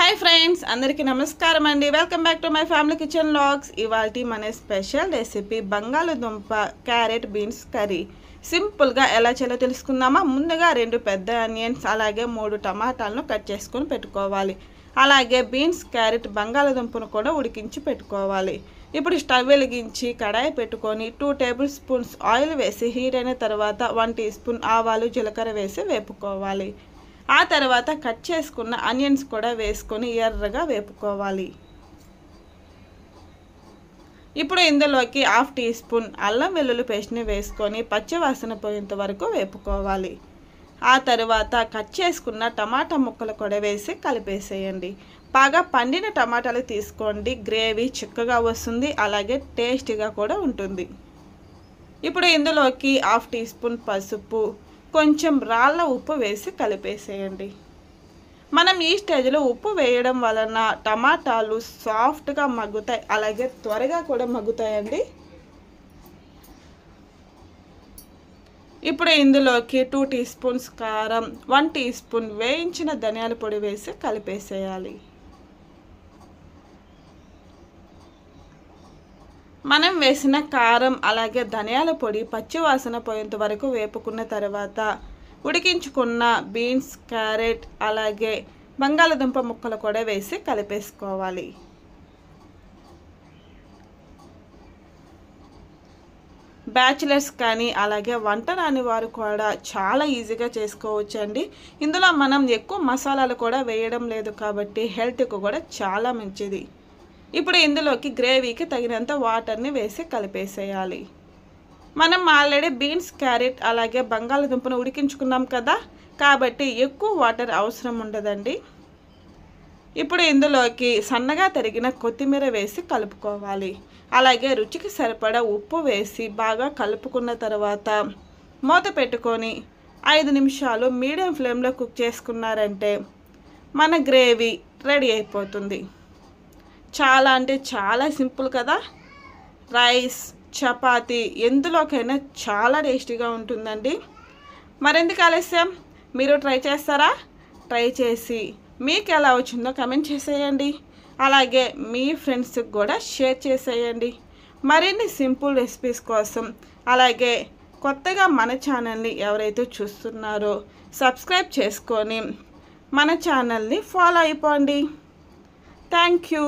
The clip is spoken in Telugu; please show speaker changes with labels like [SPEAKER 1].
[SPEAKER 1] హాయ్ ఫ్రెండ్స్, అందరికీ నమస్కారం అండి. Welcome back to my family kitchen vlogs. ఇవాల్టి మన స్పెషల్ రెసిపీ బంగాళదుంప క్యారెట్ బీన్స్ కర్రీ. సింపుల్గా ఎలా చేయాలో తెలుసుకుందామా? ముందుగా 2 పెద్ద ఆనియన్స్ అలాగే 3 టమాటాలను కట్ చేసుకొని పెట్టుకోవాలి. అలాగే బీన్స్, క్యారెట్, బంగాళదుంపను కూడా ఉడికించి పెట్టుకోవాలి. ఇప్పుడు స్టవ్ వెలిగించి కడాయి పెట్టుకొని 2 టేబుల్ స్పూన్స్ ఆయిల్ వేసి హీట్ అయిన తర్వాత 1 టీ స్పూన్ ఆవాలు, జీలకర్ర వేసి వేపుకోవాలి. ఆ తర్వాత కట్ చేసుకున్న ఆనియన్స్ కూడా వేసుకొని ఎర్రగా వేపుకోవాలి. ఇప్పుడు ఇందులోకి 1/2 టీ స్పూన్ అల్లం వెల్లుల్లి పేస్ట్ని వేసుకొని పచ్చివాసన పోయేంత వరకు వేపుకోవాలి. ఆ తర్వాత కట్ చేసుకున్న టమాటా ముక్కలు కూడా వేసి కలిపేసేయండి. బాగా పండిన టమాటాలు తీసుకోండి, గ్రేవీ చిక్కగా వస్తుంది, అలాగే టేస్టీగా కూడా ఉంటుంది. ఇప్పుడు ఇందులోకి 1/2 టీ స్పూన్ పసుపు, కొంచెం రాళ్ళ ఉప్పు వేసి కలిపేసేయండి. మనం ఈ స్టేజ్లో ఉప్పు వేయడం వలన టమాటాలు సాఫ్ట్గా మగ్గుతాయి, అలాగే త్వరగా కూడా మగ్గుతాయండి. ఇప్పుడు ఇందులోకి 2 టీ స్పూన్స్ కారం, 1 టీ స్పూన్ వేయించిన ధనియాల పొడి వేసి కలిపేసేయాలి. మనం వేసిన కారం అలాగే ధనియాల పొడి పచ్చివాసన పోయేంత వరకు వేపుకున్న తర్వాత ఉడికించుకున్న బీన్స్, క్యారెట్ అలాగే బంగాళదుంప ముక్కలు కూడా వేసి కలిపేసుకోవాలి. బ్యాచిలర్స్ కానీ అలాగే వంట రాని వారు కూడా చాలా ఈజీగా చేసుకోవచ్చండి. ఇందులో మనం ఎక్కువ మసాలాలు కూడా వేయడం లేదు కాబట్టి హెల్త్కు కూడా చాలా మంచిది. ఇప్పుడు ఇందులోకి గ్రేవీకి తగినంత వాటర్ని వేసి కలిపేసేయాలి. మనం ఆల్రెడీ బీన్స్, క్యారెట్ అలాగే బంగాళదుంపను ఉడికించుకున్నాం కదా, కాబట్టి ఎక్కువ వాటర్ అవసరం ఉండదండి. ఇప్పుడు ఇందులోకి సన్నగా తరిగిన కొత్తిమీర వేసి కలుపుకోవాలి. అలాగే రుచికి సరిపడా ఉప్పు వేసి బాగా కలుపుకున్న తర్వాత మూత పెట్టుకొని 5 నిమిషాలు మీడియం ఫ్లేమ్లో కుక్ చేసుకున్నారంటే మన గ్రేవీ రెడీ అయిపోతుంది. చాలా అంటే చాలా సింపుల్ కదా. రైస్, చపాతీ ఎందులోకైనా చాలా టేస్టీగా ఉంటుందండి. మరెందుకు ఆలస్యం, మీరు ట్రై చేస్తారా? ట్రై చేసి మీకు ఎలా వచ్చిందో కమెంట్ చేసేయండి. అలాగే మీ ఫ్రెండ్స్కి కూడా షేర్ చేసేయండి. మరిన్ని సింపుల్ రెసిపీస్ కోసం అలాగే కొత్తగా మన ఛానల్ని ఎవరైతే చూస్తున్నారో సబ్స్క్రైబ్ చేసుకొని మన ఛానల్ని ఫాలో అయిపోండి. Thank you.